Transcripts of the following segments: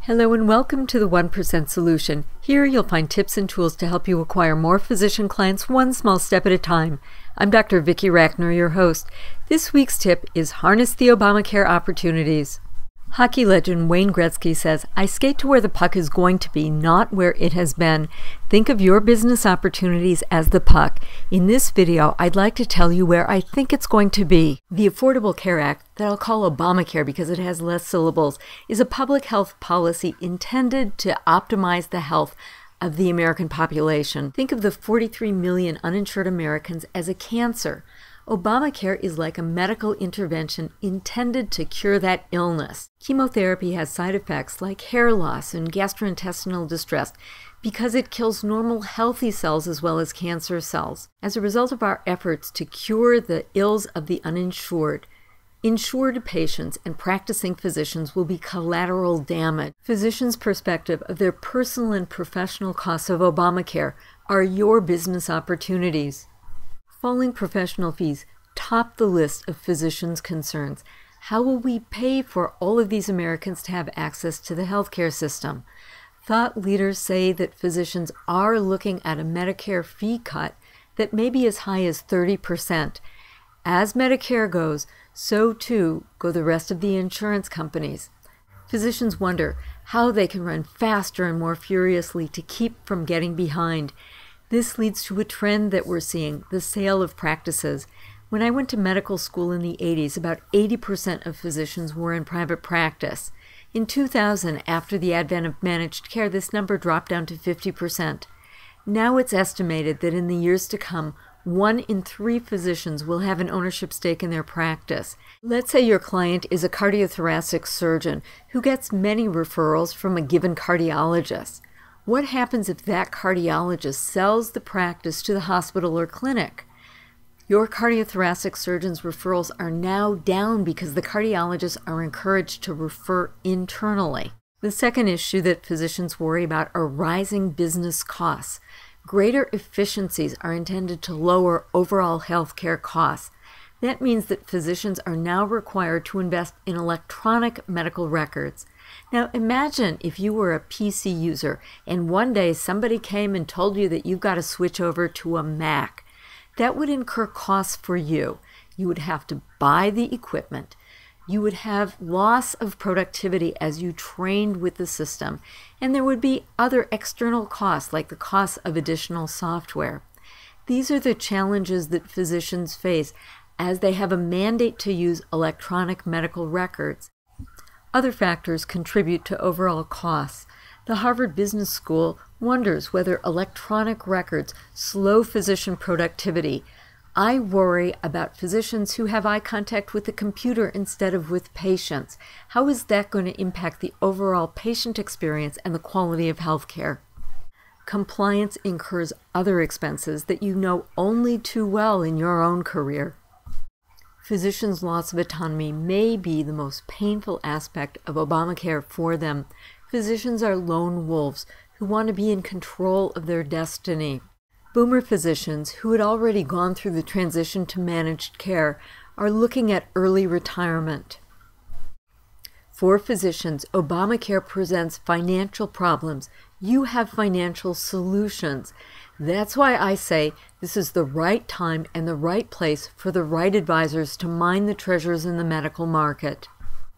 Hello and welcome to the 1% Solution. Here you'll find tips and tools to help you acquire more physician clients one small step at a time. I'm Dr. Vicki Rackner, your host. This week's tip is harness the Obamacare opportunities. Hockey legend Wayne Gretzky says, "I skate to where the puck is going to be, not where it has been." Think of your business opportunities as the puck. In this video, I'd like to tell you where I think it's going to be. The Affordable Care Act, that I'll call Obamacare because it has less syllables, is a public health policy intended to optimize the health of the American population. Think of the 43 million uninsured Americans as a cancer. Obamacare is like a medical intervention intended to cure that illness. Chemotherapy has side effects like hair loss and gastrointestinal distress because it kills normal healthy cells as well as cancer cells. As a result of our efforts to cure the ills of the uninsured, insured patients and practicing physicians will be collateral damage. Physicians' perspective of their personal and professional costs of Obamacare are your business opportunities. Falling professional fees top the list of physicians' concerns. How will we pay for all of these Americans to have access to the healthcare system? Thought leaders say that physicians are looking at a Medicare fee cut that may be as high as 30%. As Medicare goes, so too go the rest of the insurance companies. Physicians wonder how they can run faster and more furiously to keep from getting behind. This leads to a trend that we're seeing, the sale of practices. When I went to medical school in the 80s, about 80% of physicians were in private practice. In 2000, after the advent of managed care, this number dropped down to 50%. Now it's estimated that in the years to come, 1 in 3 physicians will have an ownership stake in their practice. Let's say your client is a cardiothoracic surgeon who gets many referrals from a given cardiologist. What happens if that cardiologist sells the practice to the hospital or clinic? Your cardiothoracic surgeon's referrals are now down because the cardiologists are encouraged to refer internally. The second issue that physicians worry about are rising business costs. Greater efficiencies are intended to lower overall healthcare costs. That means that physicians are now required to invest in electronic medical records. Now imagine if you were a PC user and one day somebody came and told you that you've got to switch over to a Mac. That would incur costs for you. You would have to buy the equipment. You would have loss of productivity as you trained with the system. And there would be other external costs like the cost of additional software. These are the challenges that physicians face as they have a mandate to use electronic medical records. Other factors contribute to overall costs. The Harvard Business School wonders whether electronic records slow physician productivity. I worry about physicians who have eye contact with the computer instead of with patients. How is that going to impact the overall patient experience and the quality of healthcare? Compliance incurs other expenses that you know only too well in your own career. Physicians' loss of autonomy may be the most painful aspect of Obamacare for them. Physicians are lone wolves who want to be in control of their destiny. Boomer physicians who had already gone through the transition to managed care are looking at early retirement. For physicians, Obamacare presents financial problems. You have financial solutions. That's why I say this is the right time and the right place for the right advisors to mine the treasures in the medical market.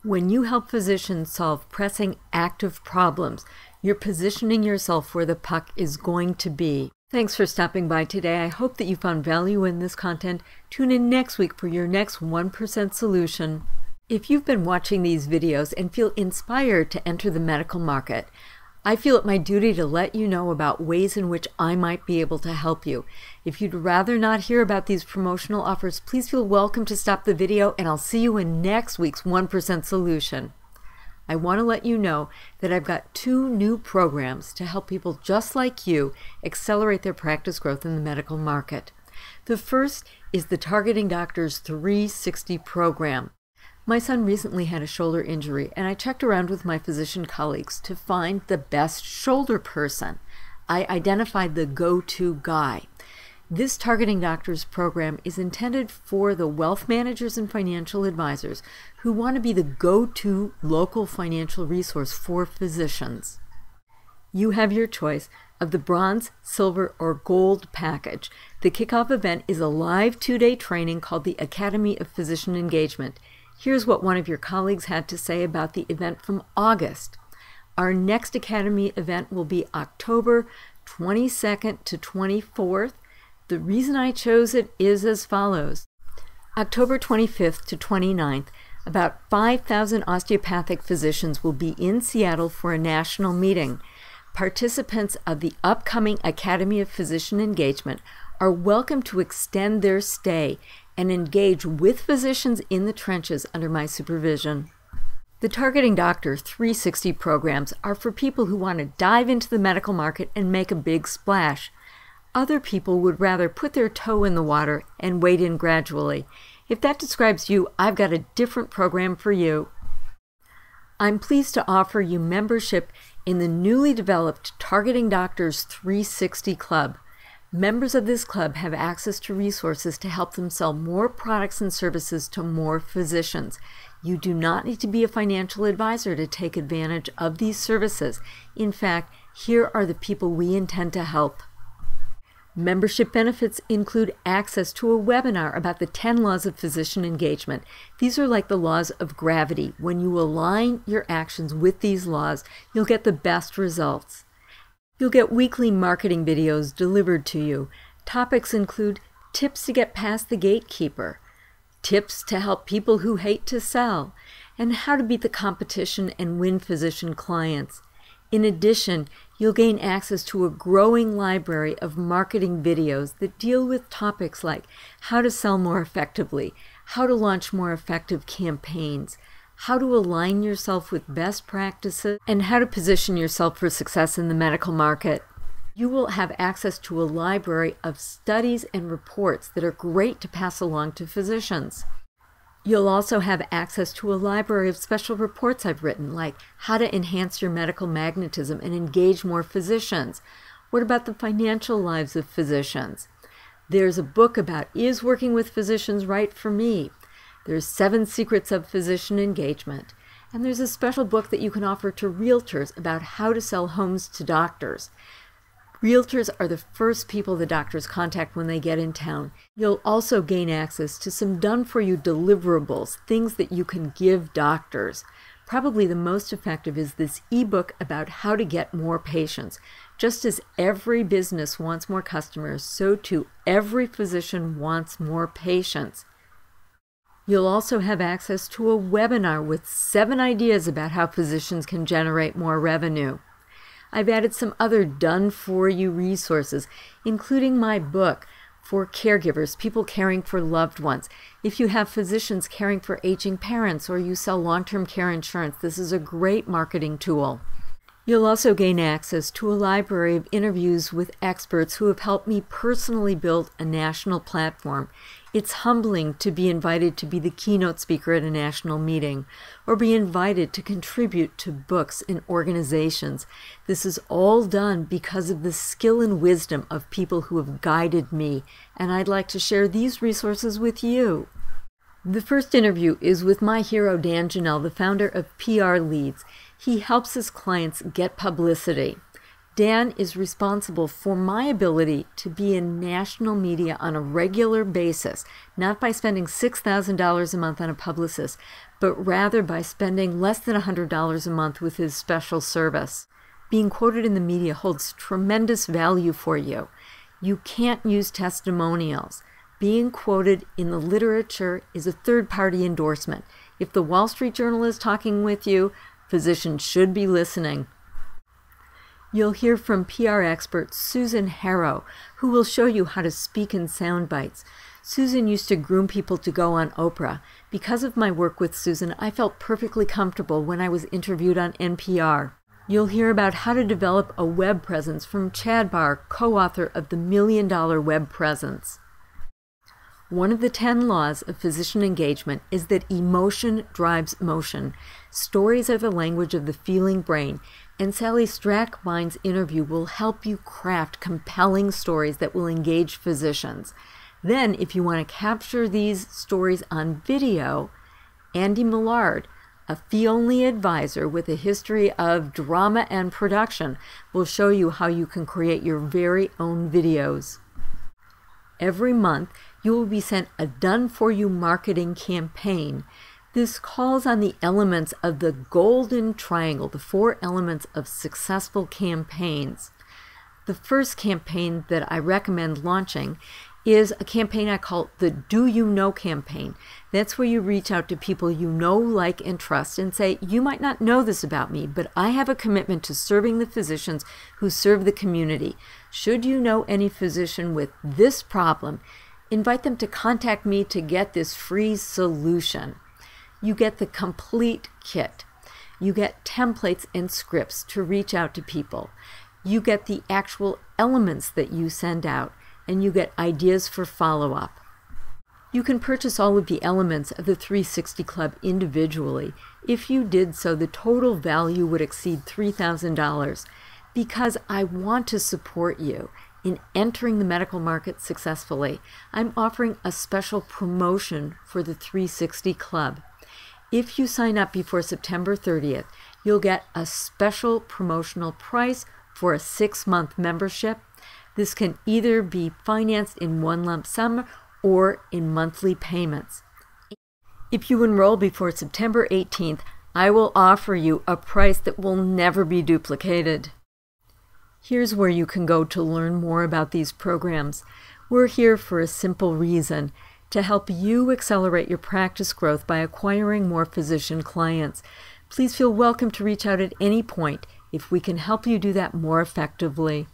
When you help physicians solve pressing active problems, you're positioning yourself where the puck is going to be. Thanks for stopping by today. I hope that you found value in this content. Tune in next week for your next 1% solution. If you've been watching these videos and feel inspired to enter the medical market, I feel it my duty to let you know about ways in which I might be able to help you. If you'd rather not hear about these promotional offers, please feel welcome to stop the video and I'll see you in next week's 1% solution. I want to let you know that I've got 2 new programs to help people just like you accelerate their practice growth in the medical market. The first is the Targeting Doctors 360 program. My son recently had a shoulder injury, and I checked around with my physician colleagues to find the best shoulder person. I identified the go-to guy. This Targeting Doctors program is intended for the wealth managers and financial advisors who want to be the go-to local financial resource for physicians. You have your choice of the bronze, silver, or gold package. The kickoff event is a live 2-day training called the Academy of Physician Engagement. Here's what one of your colleagues had to say about the event from August. Our next Academy event will be October 22nd to 24th. The reason I chose it is as follows. October 25th to 29th, about 5,000 osteopathic physicians will be in Seattle for a national meeting. Participants of the upcoming Academy of Physician Engagement are welcome to extend their stay and engage with physicians in the trenches under my supervision. The Targeting Doctor 360 programs are for people who want to dive into the medical market and make a big splash. Other people would rather put their toe in the water and wade in gradually. If that describes you, I've got a different program for you. I'm pleased to offer you membership in the newly developed Targeting Doctors 360 Club. Members of this club have access to resources to help them sell more products and services to more physicians. You do not need to be a financial advisor to take advantage of these services. In fact, here are the people we intend to help. Membership benefits include access to a webinar about the 10 laws of physician engagement. These are like the laws of gravity. When you align your actions with these laws, you'll get the best results. You'll get weekly marketing videos delivered to you. Topics include tips to get past the gatekeeper, tips to help people who hate to sell, and how to beat the competition and win physician clients. In addition, you'll gain access to a growing library of marketing videos that deal with topics like how to sell more effectively, how to launch more effective campaigns, how to align yourself with best practices, and how to position yourself for success in the medical market. You will have access to a library of studies and reports that are great to pass along to physicians. You'll also have access to a library of special reports I've written, like how to enhance your medical magnetism and engage more physicians. What about the financial lives of physicians? There's a book about is working with physicians right for me? There's 7 secrets of physician engagement. And there's a special book that you can offer to realtors about how to sell homes to doctors. Realtors are the first people the doctors contact when they get in town. You'll also gain access to some done-for-you deliverables, things that you can give doctors. Probably the most effective is this ebook about how to get more patients. Just as every business wants more customers, so too every physician wants more patients. You'll also have access to a webinar with 7 ideas about how physicians can generate more revenue. I've added some other done-for-you resources, including my book for caregivers, people caring for loved ones. If you have physicians caring for aging parents or you sell long-term care insurance, this is a great marketing tool. You'll also gain access to a library of interviews with experts who have helped me personally build a national platform. It's humbling to be invited to be the keynote speaker at a national meeting or be invited to contribute to books and organizations. This is all done because of the skill and wisdom of people who have guided me, and I'd like to share these resources with you. The first interview is with my hero Dan Janelle, the founder of PR Leads. He helps his clients get publicity. Dan is responsible for my ability to be in national media on a regular basis, not by spending $6,000 a month on a publicist, but rather by spending less than $100 a month with his special service. Being quoted in the media holds tremendous value for you. You can't use testimonials. Being quoted in the literature is a third-party endorsement. If the Wall Street Journal is talking with you, physicians should be listening. You'll hear from PR expert Susan Harrow, who will show you how to speak in sound bites. Susan used to groom people to go on Oprah. Because of my work with Susan, I felt perfectly comfortable when I was interviewed on NPR. You'll hear about how to develop a web presence from Chad Barr, co-author of the $1 Million Web Presence. One of the 10 laws of physician engagement is that emotion drives motion. Stories are the language of the feeling brain, and Sally Strackbein's interview will help you craft compelling stories that will engage physicians. Then, if you want to capture these stories on video, Andy Millard, a fee-only advisor with a history of drama and production, will show you how you can create your very own videos. Every month, you will be sent a done-for-you marketing campaign. This calls on the elements of the golden triangle, the 4 elements of successful campaigns. The first campaign that I recommend launching is a campaign I call the Do You Know campaign. That's where you reach out to people you know, like, and trust and say, you might not know this about me, but I have a commitment to serving the physicians who serve the community. Should you know any physician with this problem, invite them to contact me to get this free solution. You get the complete kit. You get templates and scripts to reach out to people. You get the actual elements that you send out, and you get ideas for follow-up. You can purchase all of the elements of the 360 Club individually. If you did so, the total value would exceed $3,000. Because I want to support you in entering the medical market successfully, I'm offering a special promotion for the 360 Club. If you sign up before September 30th, you'll get a special promotional price for a 6-month membership. This can either be financed in one lump sum or in monthly payments. If you enroll before September 18th, I will offer you a price that will never be duplicated. Here's where you can go to learn more about these programs. We're here for a simple reason: to help you accelerate your practice growth by acquiring more physician clients. Please feel welcome to reach out at any point if we can help you do that more effectively.